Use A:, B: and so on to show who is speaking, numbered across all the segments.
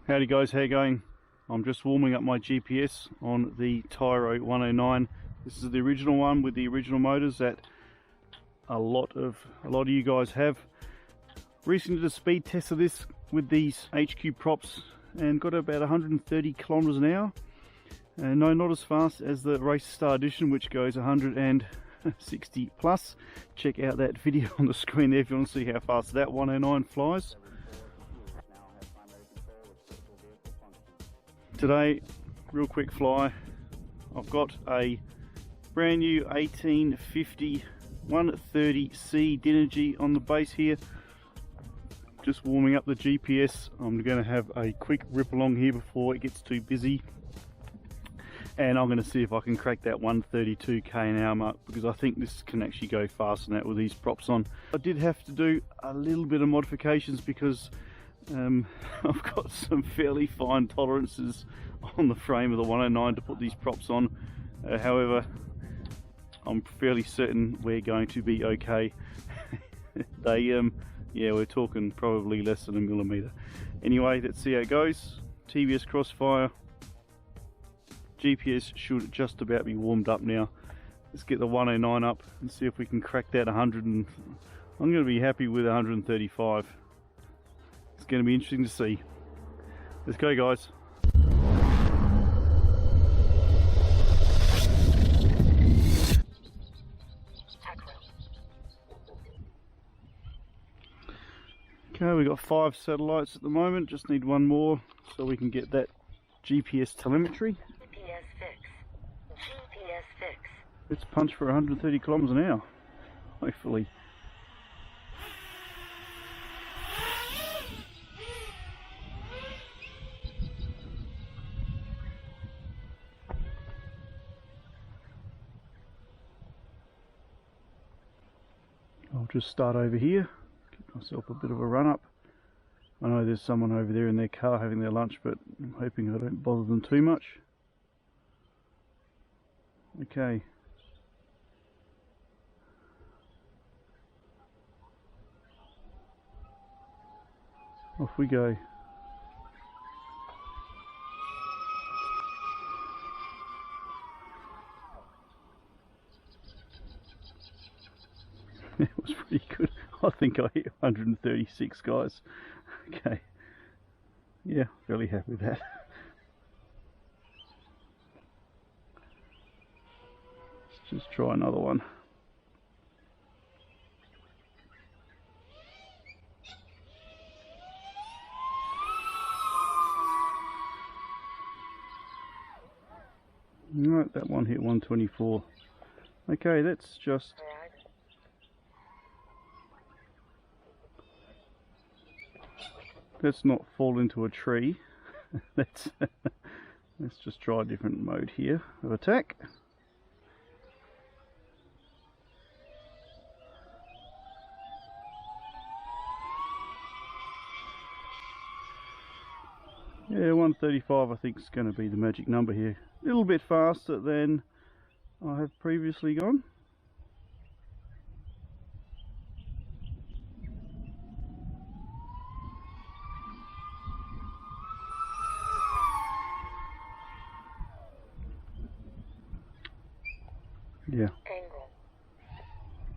A: Howdy guys, how you going? I'm just warming up my GPS on the Tyro 109. This is the original one with the original motors that a lot of you guys have. Recently did a speed test of this with these HQ props and got about 130 kilometers an hour. No, not as fast as the Race Star Edition, which goes 160 plus. Check out that video on the screen there if you want to see how fast that 109 flies. Today, real quick fly. I've got a brand new 1850 130C Dynergy on the base here. Just warming up the GPS. I'm going to have a quick rip along here before it gets too busy. And I'm going to see if I can crack that 132 km/h mark, because I think this can actually go faster than that with these props on. I did have to do a little bit of modifications because I've got some fairly fine tolerances on the frame of the 109 to put these props on. However, I'm fairly certain we're going to be okay. They, yeah, we're talking probably less than a millimetre. Anyway, let's see how it goes. TBS crossfire. GPS should just about be warmed up now. Let's get the 109 up and see if we can crack that 100. And I'm going to be happy with 135. It's going to be interesting to see. Let's go, guys. Okay, we've got 5 satellites at the moment. Just need one more so we can get that GPS telemetry.
B: GPS fix. GPS fix.
A: Let's punch for 130 kilometers an hour. Hopefully. I'll just start over here, give myself a bit of a run up. I know there's someone over there in their car having their lunch, but I'm hoping I don't bother them too much. Okay. Off we go. It was pretty good. I think I hit 136, guys. Okay. Yeah, fairly happy with that. Let's just try another one. Right, that one hit 124. Okay, let's just... let's not fall into a tree. let's just try a different mode here of attack. Yeah, 135 I think is going to be the magic number here. A little bit faster than I have previously gone. Yeah,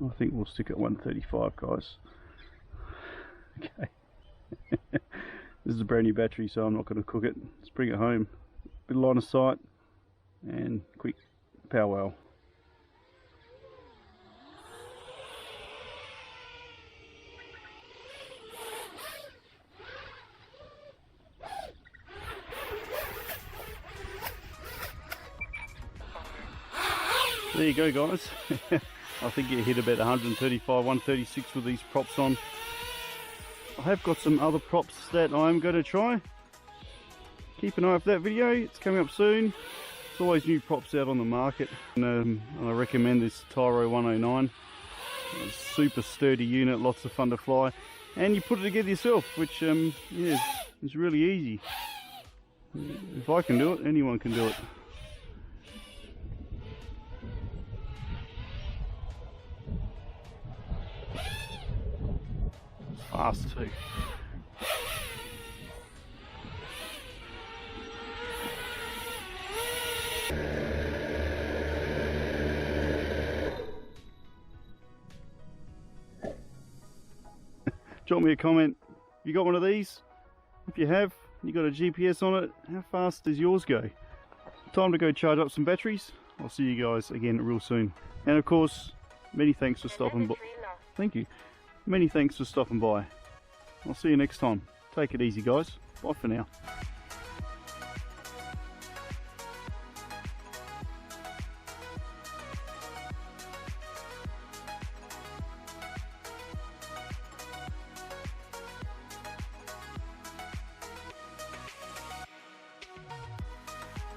A: I think we'll stick at 135, guys. Okay. This is a brand new battery, so I'm not going to cook it. Let's bring it home. Bit of line of sight and quick powwow. There you go, guys. I think it hit about 135, 136 with these props on. I have got some other props that I'm going to try. Keep an eye out for that video. It's coming up soon. There's always new props out on the market. And I recommend this Tyro 109. It's a super sturdy unit, lots of fun to fly. And you put it together yourself, which yeah, is really easy. If I can do it, anyone can do it. Fast too. drop me a comment. You got one of these? If you have, you got a GPS on it, how fast does yours go? Time to go charge up some batteries. I'll see you guys again real soon. And of course, many thanks for stopping by. Thank you. Many thanks for stopping by. I'll see you next time. Take it easy, guys. Bye for now.